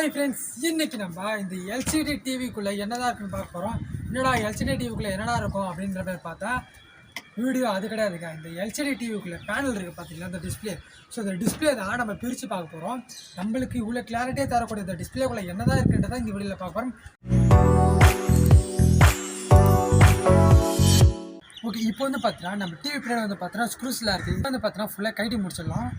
Hi friends, இன்னைக்கு நம்ம இந்த எல்சிடி டிவிக்குள்ளே என்னதான் இருக்குன்னு பார்க்க போகிறோம். என்னடா எல்சிடி டிவிக்குள்ளே என்னடா இருக்கும் அப்படின்ற மாதிரி பார்த்தா வீடியோ அது கிடையாதுங்க. இந்த எல்சிடி டிவிக்குள்ளே பேனல் இருக்குது பார்த்தீங்களா, இந்த டிஸ்பிளே. ஸோ இந்த டிஸ்பிளே தான் நம்ம பிரித்து பார்க்க போகிறோம். நம்மளுக்கு இவ்வளோ கிளாரிட்டியாக தரக்கூடிய இந்த டிஸ்பிளேக்குள்ளே என்னதான் இருக்குன்றதான் இந்த வீடியோவில் பார்க்க போகிறோம். ஓகே, இப்போ வந்து பார்த்தீங்கன்னா நம்ம டிவி பின்னாடி வந்து பார்த்தீங்கன்னா ஸ்க்ரூஸ்லாம் இருக்குது. இப்போ வந்து பார்த்தீங்கன்னா ஃபுல்லாக கைட்டி முடிச்சிடலாம்.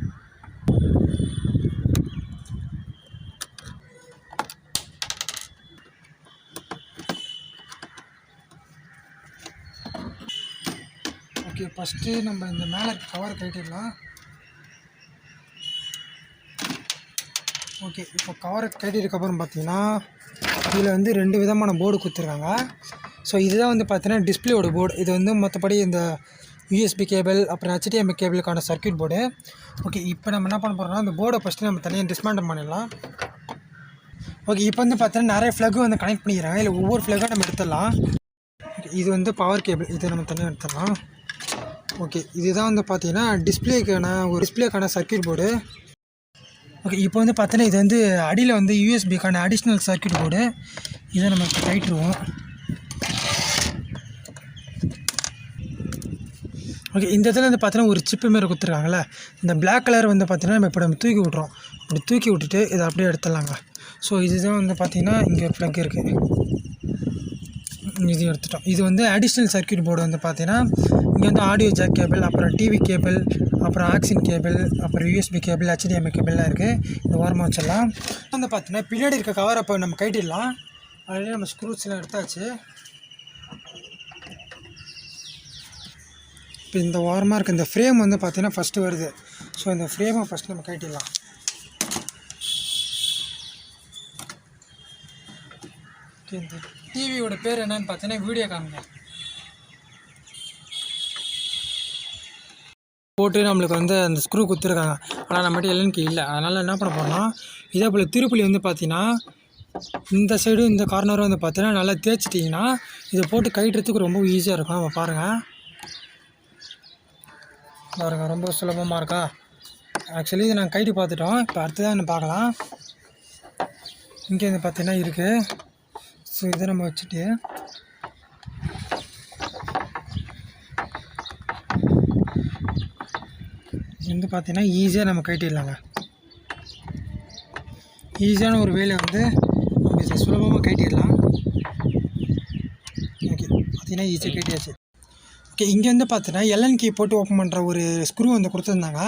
ஓகே, ஃபஸ்ட்டு நம்ம இந்த மேலே கவர் கட்டிடலாம். ஓகே, இப்போ கவரை கட்டிட்டதுக்கப்புறம் பார்த்தீங்கன்னா இதில் வந்து 2 விதமான போர்டு கொடுத்துருக்காங்க. ஸோ இதுதான் வந்து பார்த்தீங்கன்னா டிஸ்பிளேயோட போர்டு. இது வந்து மற்றபடி இந்த யூஎஸ்பி கேபிள் அப்புறம் HDMI கேபிளுக்கான சர்க்யூட் போர்டு. ஓகே, இப்போ நம்ம என்ன பண்ண போகிறோம்னா இந்த போர்டை ஃபஸ்ட்டு நம்ம தனியாக டிஸ்மேண்டில் பண்ணிடலாம். ஓகே, இப்போ வந்து பார்த்தீங்கன்னா நிறைய ஃப்ளக்கு வந்து கனெக்ட் பண்ணிக்கிறாங்க. இல்லை ஒவ்வொரு ஃப்ளக்காக நம்ம எடுத்துடலாம். ஓகே, இது வந்து பவர் கேபிள், இதை நம்ம தனியாக எடுத்துடலாம். ஓகே, இதுதான் வந்து பார்த்தீங்கன்னா டிஸ்பிளேக்கான சர்க்யூட் போர்டு. ஓகே, இப்போ வந்து பார்த்தீங்கன்னா இது வந்து அடியில் வந்து யூஎஸ்பிக்கான அடிஷ்னல் சர்க்யூட் போர்டு. இதை நம்ம இப்போ கைட்டுருவோம். ஓகே, இந்த இடத்துல வந்து பார்த்தீங்கன்னா ஒரு சிப்பு மாரி கொடுத்துருக்காங்களே, இந்த பிளாக் கலர் வந்து பார்த்தீங்கன்னா நம்ம இப்போ நம்ம தூக்கி விட்றோம். அப்படி தூக்கி விட்டுட்டு இதை அப்படியே எடுத்துடலாங்க. ஸோ இதுதான் வந்து பார்த்தீங்கன்னா இங்கே ப்ளக் இருக்குது, இது எடுத்துட்டோம். இது வந்து அடிஷ்னல் சர்க்யூட் போர்டு வந்து பார்த்தீங்கன்னா இங்கே வந்து ஆடியோ ஜாக் கேபிள், அப்புறம் டிவி கேபிள், அப்புறம் ஆக்சின் கேபிள், அப்புறம் யூஎஸ்பி கேபிள், HDMI கேபிள்லாம் இருக்குது. இந்த ஓரமாக வச்சிடலாம். வந்து பார்த்தீங்கன்னா பின்னாடி இருக்க கவரை இப்போ நம்ம கைட்டிடலாம். ஆல்ரெடி நம்ம ஸ்க்ரூஸ்லாம் எடுத்தாச்சு. இப்போ இந்த ஓரமாக இருக்க இந்த ஃப்ரேம் வந்து பார்த்தீங்கன்னா ஃபஸ்ட்டு வருது. ஸோ இந்த ஃப்ரேமை ஃபஸ்ட்டு நம்ம கைட்டிடலாம். ஓகே, இந்த டிவியோட பேர் என்னன்னு பார்த்தீங்கன்னா வீடியோ காமிங்க போட்டு நம்மளுக்கு வந்து அந்த ஸ்க்ரூ கொடுத்துருக்காங்க. ஆனால் நம்மகிட்ட எல்என்கி இல்லை. அதனால் என்ன பண்ண போகிறோம்னா இதே போல் திருப்புளி வந்து பார்த்தீங்கன்னா இந்த சைடும் இந்த கார்னரும் வந்து பார்த்தீங்கன்னா நல்லா தேய்ச்சிட்டிங்கன்னா இதை போட்டு கைட்டுறதுக்கு ரொம்ப ஈஸியாக இருக்கும். நம்ம பாருங்கள் ரொம்ப சுலபமாக இருக்கா. ஆக்சுவலி இதை நாங்கள் கைட்டு பார்த்துட்டோம். இப்போ அடுத்ததான் என்ன பார்க்கலாம். இங்கே வந்து பார்த்தீங்கன்னா இருக்குது. ஸோ இதை நம்ம வச்சுட்டு வந்து பார்த்தீங்கன்னா ஈஸியாக நம்ம கைட்டிடலாங்க. ஈஸியான ஒரு வேலை வந்து நம்ம இதை சுலபமாக கைட்டிடலாம். ஓகே, பார்த்தீங்கன்னா ஈஸியாக கைட்டியாச்சு. ஓகே, இங்கே வந்து பார்த்தீங்கன்னா எல்என்கி போட்டு ஓப்பன் பண்ணுற ஒரு ஸ்க்ரூ வந்து கொடுத்துருந்தாங்க.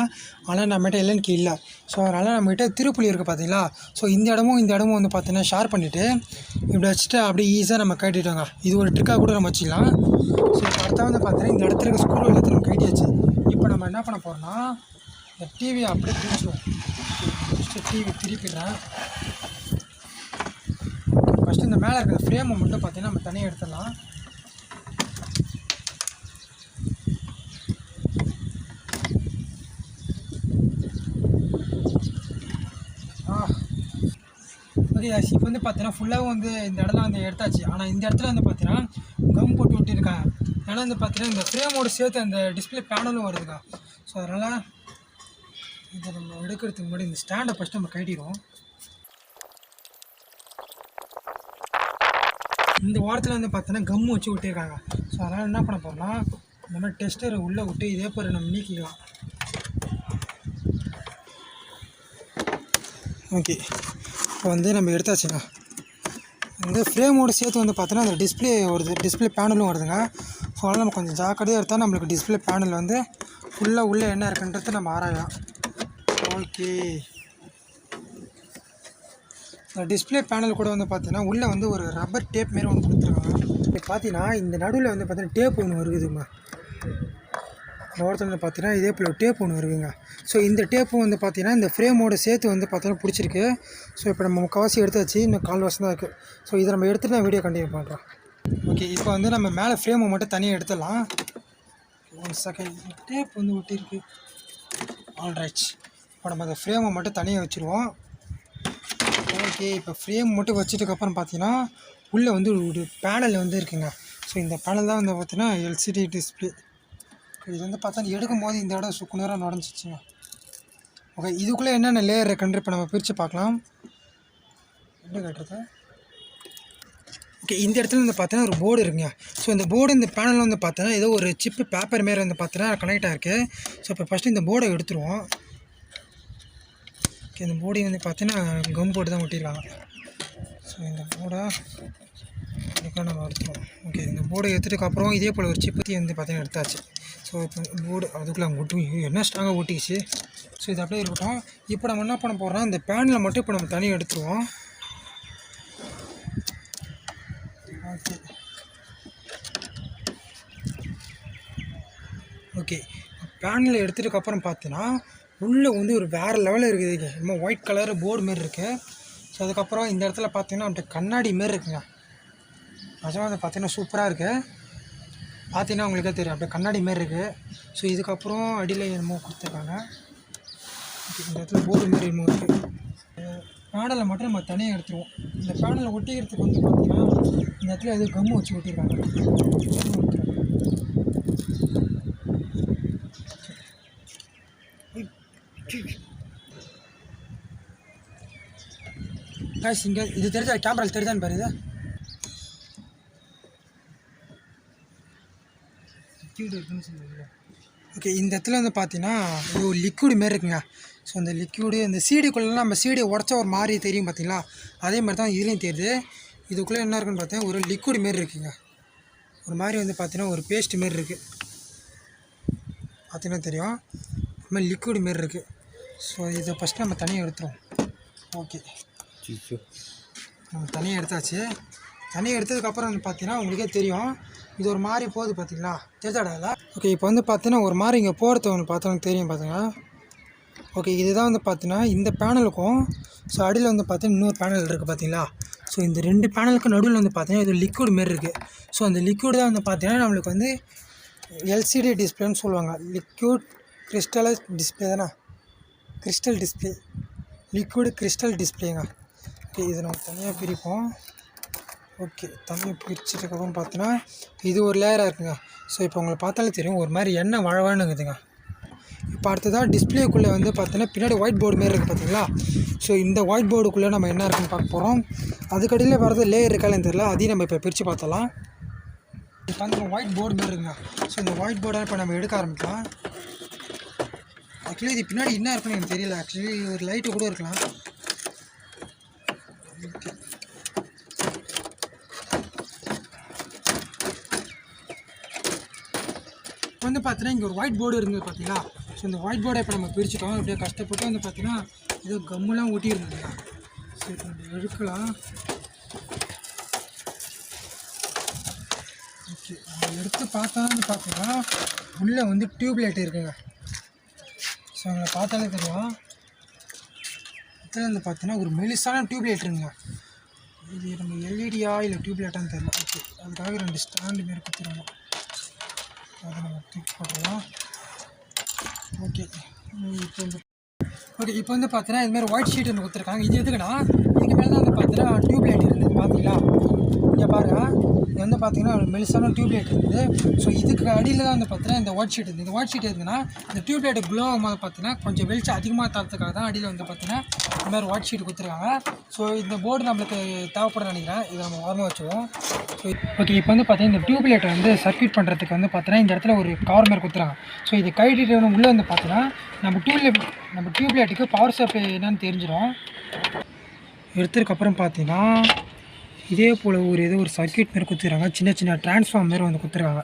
ஆனால் நம்மகிட்ட எல்என்கி இல்லை. ஸோ அதனால் நம்மகிட்ட திருப்புளி இருக்குது பார்த்தீங்களா. ஸோ இந்த இடமும் வந்து பார்த்தீங்கன்னா ஷேர் பண்ணிவிட்டு இப்படி வச்சுட்டு அப்படியே ஈஸியாக நம்ம கைட்டிட்டோங்க. இது ஒரு ட்ரிக்காக கூட நம்ம வச்சுக்கலாம். ஸோ இப்போ அடுத்த வந்து பார்த்தீங்கன்னா இந்த இடத்துல இருக்க ஸ்க்ரூ எல்லாத்தையும் நம்ம கைட்டியாச்சு. இப்போ நம்ம என்ன பண்ண போகிறோம்னா இந்த டிவியை அப்படியே பிரிச்சுடுவோம். ஃபஸ்ட்டு டிவி திருப்பிடுறேன். ஃபஸ்ட்டு இந்த மேலே இருக்கிற ஃப்ரேமை மட்டும் பார்த்தீங்கன்னா நம்ம தனியாக எடுத்துடலாம். ஓகே, இப்போ வந்து பார்த்தீங்கன்னா ஃபுல்லாகவும் வந்து இந்த இடத்துல வந்து எடுத்தாச்சு. ஆனால் இந்த இடத்துல வந்து பார்த்தீங்கன்னா கம் போட்டு விட்டுருக்காங்க. ஏன்னா வந்து பார்த்தீங்கன்னா இந்த ஃப்ரேமோடு சேர்த்து அந்த டிஸ்பிளே பேனலும் வருதுக்கா. ஸோ அதனால் இதை நம்ம எடுக்கிறதுக்கு முன்னாடி இந்த ஸ்டாண்டை ஃபஸ்ட்டு நம்ம கைட்டிடுவோம். இந்த வாரத்தில் வந்து பார்த்தீங்கன்னா கம்மு வச்சு விட்டுருக்காங்க. ஸோ அதனால் என்ன பண்ண போகிறோம்னா இந்த மாதிரி டெஸ்டரை உள்ளே விட்டு இதே போல் நம்ம நீக்கிக்கலாம். ஓகே, இப்போ வந்து நம்ம எடுத்தாச்சுங்க. இந்த ஃப்ரேமோடு சேர்த்து வந்து பார்த்தோன்னா அந்த டிஸ்பிளே வருது, டிஸ்பிளே பேனலும் வருதுங்க. ஸோ அதனால் நம்ம கொஞ்சம் ஜாக்கிரதையாக எடுத்தால் நம்மளுக்கு டிஸ்பிளே பேனல் வந்து ஃபுல்லாக உள்ளே என்ன இருக்குன்றது நம்ம ஆராயலாம். ஓகே, இந்த டிஸ்பிளே பேனல் கூட வந்து பார்த்தீங்கன்னா உள்ளே வந்து ஒரு ரப்பர் டேப் மாரி வந்து கொடுத்துருக்காங்க. இப்போ பார்த்தீங்கன்னா இந்த நடுவில் வந்து பார்த்தீங்கன்னா டேப் ஒன்று வருதுங்க. இந்த ஓரத்தில் வந்து பார்த்தீங்கன்னா இதே போல் டேப் ஒன்று இருக்குங்க. ஸோ இந்த டேப்பும் வந்து பார்த்தீங்கன்னா இந்த ஃப்ரேமோடு சேர்த்து வந்து பார்த்தீங்கன்னா பிடிச்சிருக்கு. ஸோ இப்போ நம்ம முக்கால்வாசி எடுத்தாச்சு, இன்னும் 1/4 வருஷம் தான் இருக்குது. ஸோ இதை நம்ம எடுத்துகிட்டு நான் வீடியோ கண்டினியூ பண்ணுறோம். ஓகே, இப்போ வந்து நம்ம மேலே ஃப்ரேமை மட்டும் தனியாக எடுத்துடலாம். 1 செகண்ட், டேப் வந்து ஒட்டியிருக்கு. ஆல்ரைட், இப்போ நம்ம அந்த ஃப்ரேமை மட்டும் தனியாக வச்சுருவோம். ஓகே, இப்போ ஃப்ரேம் மட்டும் வச்சதுக்கப்புறம் பார்த்தீங்கன்னா உள்ளே வந்து ஒரு பேனல் வந்து இருக்குங்க. ஸோ இந்த பேனல் தான் வந்து பார்த்தீங்கன்னா எல்சிடி டிஸ்பிளே. இது வந்து பார்த்தா எடுக்கும்போது இந்த இடம் சுக்குநூறாக நுழைஞ்சிச்சுங்க. ஓகே, இதுக்குள்ளே என்னென்ன லேயர் இருக்குன்னு இப்போ நம்ம பிரித்து பார்க்கலாம். எப்படி காட்டுறது? ஓகே, இந்த இடத்துல வந்து பார்த்தீங்கன்னா ஒரு போர்டு இருக்குங்க. ஸோ இந்த போர்டு இந்த பேனலில் வந்து பார்த்தீங்கன்னா ஏதோ ஒரு சிப்பு பேப்பர் மாரி வந்து பார்த்தீங்கன்னா கனெக்ட் ஆகிருக்கு. ஸோ இப்போ ஃபஸ்ட்டு இந்த போர்டை எடுத்துருவோம். ஓகே, இந்த போர்டை வந்து பார்த்தீங்கன்னா கம் போர்டு தான் ஒட்டியிருக்காங்க. ஸோ இந்த போர்டை இதுக்காக நம்ம எடுத்துருவோம். ஓகே, இந்த போர்டை எடுத்துட்டுக்கப்புறம் இதே போல் ஒரு சிப்பத்தி வந்து பார்த்தீங்கன்னா எடுத்தாச்சு. ஸோ இப்போ போர்டு அதுக்குள்ளே அவங்க ஒட்டி என்ன ஸ்ட்ராங்காக ஒட்டிச்சு. ஸோ இது அப்படியே இருக்கட்டும். இப்போ நம்ம என்ன பண்ண போகிறோம்னா இந்த பேனில் மட்டும் இப்போ நம்ம தனியாக எடுத்துருவோம். ஓகே ஓகே பேனில் எடுத்துட்டுக்கப்புறம் பார்த்தீங்கன்னா உள்ளே வந்து ஒரு வேறு லெவலில் இருக்குது. ரொம்ப ஒயிட் கலர் போர்டு மாரி இருக்குது. ஸோ அதுக்கப்புறம் இந்த இடத்துல பார்த்தீங்கன்னா அப்படியே கண்ணாடி மாரி இருக்குங்க. நிஜமாக வந்து பார்த்தீங்கன்னா சூப்பராக இருக்குது. பார்த்தீங்கன்னா உங்களுக்கே தெரியும் அப்படியே கண்ணாடி மாரி இருக்குது. ஸோ இதுக்கப்புறம் அடியில் என்னமோ கொடுத்துருக்காங்க. ஓகே, இந்த இடத்துல போர்டு மாரி என்னமோ இருக்குது. பேனலை மட்டும் நம்ம தனியாக எடுத்துருவோம். இந்த பேனலை ஒட்டிக்கிறதுக்கு வந்து பார்த்தீங்கன்னா இந்த இடத்துல எதுவும் கம்மு வச்சு ஒட்டியிருக்காங்க. காய்ஸ் இங்கே இது தெரிஞ்சா கேமராவில் தெரிஞ்சான்னு பாரு. இது இருக்குன்னு சொல்லுங்க. ஓகே, இந்த இடத்துல வந்து பார்த்தீங்கன்னா இது ஒரு லிக்விடு மாரி இருக்குங்க. ஸோ அந்த லிக்விடு இந்த சீடிக்குள்ளெலாம் நம்ம சீடியை உடச்சா ஒரு மாதிரி தெரியும் பார்த்தீங்களா, அதே மாதிரி தான் இதுலேயும் தெரியுது. இதுக்குள்ளே என்ன இருக்குன்னு பார்த்தீங்கன்னா ஒரு லிக்விடு மாரி இருக்குங்க. ஒரு மாதிரி வந்து பார்த்தீங்கன்னா ஒரு பேஸ்ட் மாரி இருக்குது. பார்த்தீங்கன்னா தெரியும், இது மாதிரி லிக்விடு மாரி இருக்குது. ஸோ இதை ஃபஸ்ட்டு நம்ம தனியாக எடுத்துருவோம். ஓகே, நம்ம தனியாக எடுத்தாச்சு. தனியாக எடுத்ததுக்கப்புறம் வந்து பார்த்தீங்கன்னா உங்களுக்கே தெரியும் இது ஒரு மாதிரி போகுது பார்த்தீங்களா, தெரிஞ்சாடால. ஓகே, இப்போ வந்து பார்த்தீங்கன்னா ஒரு மாதிரி இங்கே போகிறது உங்களுக்கு பார்த்தவங்களுக்கு தெரியும் பார்த்துங்க. ஓகே, இதுதான் வந்து பார்த்தீங்கன்னா இந்த பேனலுக்கும் ஸோ அடியில் வந்து பார்த்தீங்கன்னா இன்னொரு பேனல் இருக்குது பார்த்தீங்களா. ஸோ இந்த ரெண்டு பேனலுக்கு நடுவில் வந்து பார்த்தீங்கன்னா இது லிக்விட் மாரி இருக்குது. ஸோ அந்த லிக்விட் தான் வந்து பார்த்தீங்கன்னா நம்மளுக்கு வந்து எல்சிடி டிஸ்பிளேன்னு சொல்லுவாங்க. லிக்விட் கிறிஸ்டலைஸ் டிஸ்பிளே தானே, கிறிஸ்டல் டிஸ்பிளே, லிக்விட் கிறிஸ்டல் டிஸ்பிளேங்க. ஓகே, இதை நம்ம தனியாக பிரிப்போம். ஓகே, தனியாக பிரிச்சதுக்கப்புறம் பார்த்தீங்கன்னா இது ஒரு லேயராக இருக்குங்க. ஸோ இப்போ உங்களுக்கு பார்த்தாலே தெரியும் ஒரு மாதிரி எண்ணெய் வழவானுங்குதுங்க. இப்போ அடுத்ததாக டிஸ்பிளேக்குள்ளே வந்து பார்த்தீங்கன்னா பின்னாடி ஒயிட் போர்டு மாரி இருக்குது பார்த்தீங்களா. ஸோ இந்த ஒயிட் போர்டுக்குள்ளே நம்ம என்ன இருக்குன்னு பார்க்க போகிறோம். அதுக்கடியில் வரது லேயர் இருக்கான்னு தெரியல, அதையும் நம்ம இப்போ பிரித்து பார்த்தலாம். இப்போ வந்து நம்ம ஒயிட் போர்டு மாரி இருக்குங்க. ஸோ இந்த ஒயிட் போர்டை இப்போ நம்ம எடுக்க ஆரம்பிக்கலாம். ஆக்சுவலி இது பின்னாடி என்ன இருக்குன்னு எனக்கு தெரியல. ஆக்சுவலி ஒரு லைட்டு கூட இருக்கலாம். ஓகே, இப்போ வந்து பார்த்தீங்கன்னா இங்கே ஒரு ஒயிட் போர்டு இருந்தது பார்த்தீங்களா. ஸோ இந்த ஒயிட் போர்டை இப்போ நம்ம பிரிச்சுட்டோம். அப்படியே கஷ்டப்பட்டு வந்து பார்த்தீங்கன்னா இது கம்முலாம் ஒட்டி இருந்ததுங்க. ஸோ இப்போ நம்ம எடுக்கலாம். ஓகே, நம்ம எடுத்து பார்த்தாலும் பார்த்தீங்கன்னா உள்ளே வந்து டியூப்லைட் இருக்குங்க. ஸோ உங்களை பார்த்தாலே தெரியும். இதில் வந்து பார்த்தீங்கன்னா ஒரு மெலிசான டியூப்லைட் இருக்குங்க. இது நம்ம எல்இடியா இல்லை டியூப்லைட்டான்னு தெரியல. ஓகே, அதுக்காக 2 ஸ்டாண்டு மாரி கொடுத்துருங்க. அதை நம்ம தூக்கி போட்டுடலாம். ஓகே, இப்போ வந்து பார்த்தீங்கன்னா இதுமாதிரி ஒயிட் ஷீட் ஒன்று கொடுத்துருக்காங்க. இது எதுக்குன்னா இதுக்கு மேலே தான் வந்து பார்த்தீங்கன்னா டியூப்லைட் இருக்குது பார்த்தீங்களா. இங்கே பாருங்கள், இது வந்து பார்த்தீங்கன்னா ஒரு மெலிசான டியூப்லைட் இருக்குது. ஸோ இதுக்கு அடியில் தான் வந்து பார்த்தீங்கன்னா இந்த ஒயிட் ஷீட் இருக்குது. இந்த ஒயிட் ஷீட் எதுக்குன்னா இந்த டியூப்லைட் க்ளோ ஆகும்போது பார்த்தீங்கன்னா கொஞ்சம் வெளிச்சம் அதிகமாக தரத்துக்காக தான் அடியில் வந்து பார்த்தீங்கன்னா இந்த மாதிரி ஒயிட் ஷீட் கொடுத்துருக்காங்க. ஸோ இந்த போர்டு நம்மளுக்கு தேவைப்படுன்னு நினைக்கிறேன். இதை நம்ம ஓரமாக வச்சுருவோம். ஸோ ஓகே, இப்போ வந்து பார்த்தீங்கன்னா இந்த டியூப்லைட்டை வந்து சர்க்யூட் பண்ணுறதுக்கு வந்து பார்த்தீங்கன்னா இந்த இடத்துல ஒரு கவர் மாதிரி கொடுத்துருக்காங்க. ஸோ இது கழட்டிட்டு உள்ளே வந்து பார்த்தீங்கன்னா நம்ம டியூப்லைட்டுக்கு பவர் சப்ளை என்னன்னு தெரிஞ்சிடும். எடுத்ததுக்கப்புறம் பார்த்தீங்கன்னா இதே போல் ஏதோ ஒரு சர்க்யூட் மாரி கொடுத்துருக்காங்க. சின்ன சின்ன டிரான்ஸ்ஃபார்ம் மாரி வந்து கொடுத்துருக்காங்க.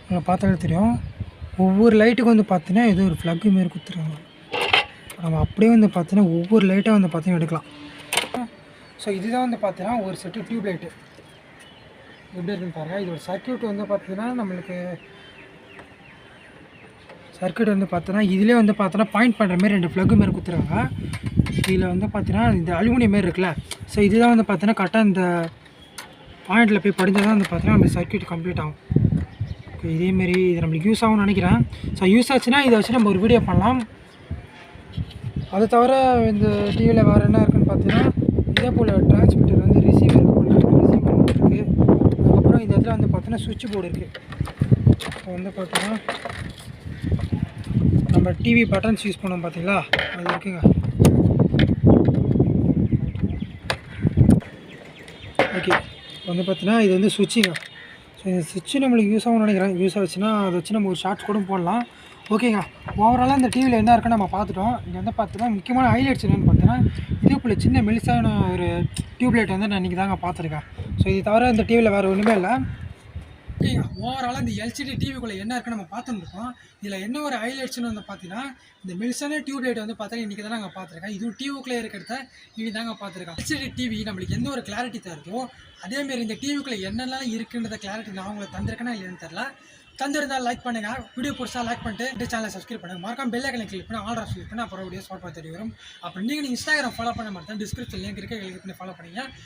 உங்களை பார்த்தாலே தெரியும். ஒவ்வொரு லைட்டுக்கும் வந்து பார்த்தீங்கன்னா ஏதோ ஒரு ஃப்ளக்கு மாரி கொடுத்துருக்காங்க. நம்ம அப்படியே வந்து பார்த்தீங்கன்னா ஒவ்வொரு லைட்டாக வந்து பார்த்தீங்கன்னா எடுக்கலாம். ஸோ இதுதான் வந்து பார்த்தீங்கன்னா ஒரு செட்டு டியூப்லைட்டு எப்படி இருக்குன்னு பாருங்கள். இது ஒரு சர்க்யூட் வந்து பார்த்தீங்கன்னா நம்மளுக்கு சர்க்யூட் வந்து பார்த்தோன்னா இதிலே வந்து பார்த்தோன்னா பாயிண்ட் பண்ணுற மாரி 2 ஃப்ளக்கு மாரி கொடுத்துருக்காங்க. இதில் வந்து பார்த்தீங்கன்னா இந்த அலுமினியம் மாரி இருக்குல்ல. ஸோ இதுதான் வந்து பார்த்தீங்கன்னா கரெக்டாக இந்த பாயிண்டில் போய் படிஞ்சால் தான் வந்து பார்த்தீங்கன்னா நம்ம சர்க்யூட் கம்ப்ளீட் ஆகும். ஓகே, இதேமாரி இது நம்மளுக்கு யூஸ் ஆகும்னு நினைக்கிறேன். ஸோ யூஸ் ஆச்சுன்னா இதை வச்சு நம்ம ஒரு வீடியோ பண்ணலாம். அது தவிர இந்த டிவியில் வேறு என்ன இருக்குதுன்னு பார்த்தீங்கன்னா இதே போல் டிரான்ஸ்மிட்டர் வந்து ரிசீவர் இருக்குது. அதுக்கப்புறம் இந்த இடத்துல வந்து பார்த்தீங்கன்னா சுவிட்ச் போர்டு இருக்குது. இப்போ வந்து பார்த்தீங்கன்னா நம்ம டிவி பட்டன்ஸ் யூஸ் பண்ணோம் பார்த்தீங்களா, அது இருக்குங்க. ஓகே வந்து பார்த்தீங்கன்னா இது வந்து சுவிட்சுங்க. ஸோ இந்த சுவிட்சு நம்மளுக்கு யூஸ் ஆகும்னு நினைக்கிறேன். யூஸ் ஆச்சுன்னா அதை வச்சு நம்ம ஒரு ஷார்ட்ஸ் கூட போடலாம். ஓகேங்க. ஓவராலாக இந்த டிவியில் என்ன இருக்குன்னு நம்ம பார்த்துட்டோம். இங்கே வந்து பார்த்தீங்கன்னா முக்கியமான ஹைலைட்ஸ் என்னென்னு பார்த்தீங்கன்னா இதே போல் சின்ன மெலிசான ஒரு டியூப்லைட் வந்து நான் இன்றைக்கி தாங்க பார்த்துருக்கேன். ஸோ இது தவிர இந்த டிவியில் வேறு ஒன்றுமே இல்லை. ஓகேங்க. ஓவராலாக இந்த எல்சிடி டிவிக்குள்ளே என்ன இருக்குன்னு நம்ம பார்த்துருக்கோம். இதில் என்ன ஒரு ஹைலைட்ஸ்னு வந்து பார்த்தீங்கன்னா இந்த மெலிசான டியூப்லைட் வந்து பார்த்தீங்கன்னா இன்றைக்கி தான் நாங்கள் பார்த்துருக்கேன். இதுவும் டிவிக்குள்ளே இருக்கிறத இன்றைக்கி தாங்க பார்த்துருக்கேன். எல்சிடி டிவி நம்மளுக்கு எந்த ஒரு கிளாரிட்டி தருதோ அதேமாரி இந்த டிவிக்குள்ளே என்னெல்லாம் இருக்குன்றத கிளாரிட்டி நான் உங்களுக்கு தந்திருக்கேன்னா இல்லைன்னு தெரில. தந்திருந்தால் லைக் பண்ணுங்கள். வீடியோ பிடிச்சா லைக் பண்ணிட்டு சேனலை சப்ஸ்கிரைப் பண்ணுங்கள். மறக்காம பெல் ஐக்கனை கிளிக் பண்ணி ஆல் ஆப்ஷன் கிளிக் பண்ணி அப்புறம் வீடியோ ஷார்ட் பார்த்து வரும். அப்புறம் நீங்கள் இன்ஸ்டாகிராம் ஃபாலோ பண்ண மாட்டேன் டிஸ்கிரிப்ஷன் லிங்க் இருக்குது, கிளிக் பண்ணி ஃபாலோ பண்ணுங்கள்.